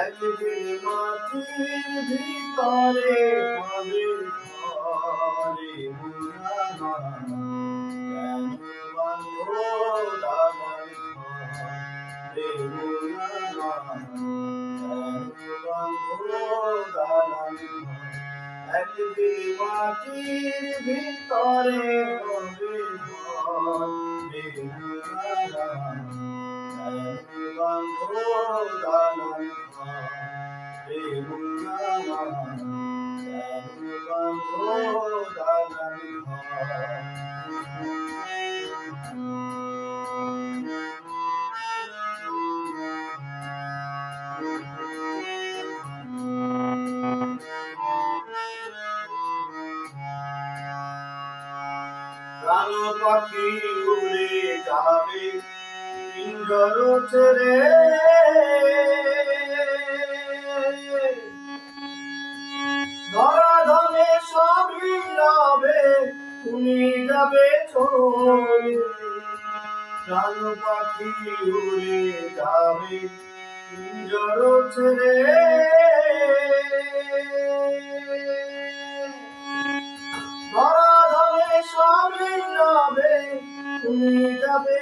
একদিন মাটির ভিতরে হবে ঘরে কেন বাঁধো দালান ঘরে কেন বাঁধো দালান একদিন মাটির ভিতরে হবে ঘরে বাঁধো দালান ঘরে বাঁধো দালান প্রাণ পাখি উড়ে যাবে পিঞ্জর ছেড়ে ধরাধামে সবই রবে তুমি যাবে চলে প্রাণ পাখি উড়ে যাবে পিঞ্জর ছেড়ে ধরাধামে সবই রবে তুমি যাবে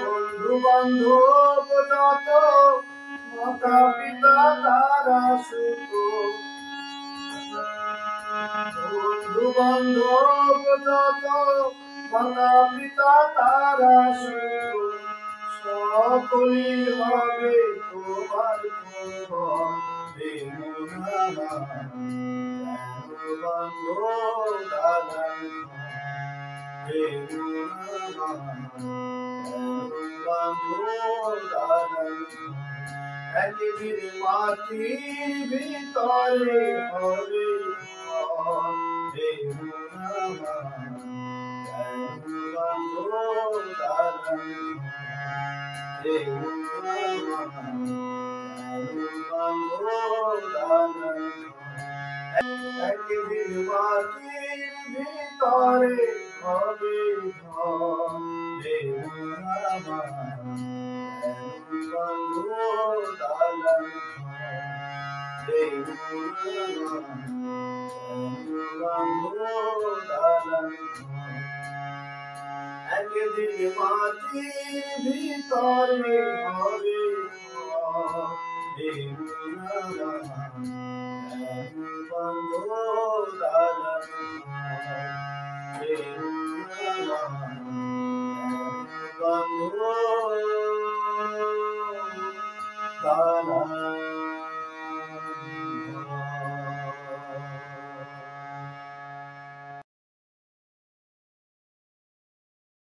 বন্ধু বান্ধব যত মাতা পিতা তারা সুত বন্ধু বান্ধব যত মাতা পিতা তারা সুত সকলই হবে তোমার বান্ধব দালান একদিন মাটির ভিতরে হবে একদিন মাটির ভিতরে হবে একদিন মাটির ভিতরে হবে দালান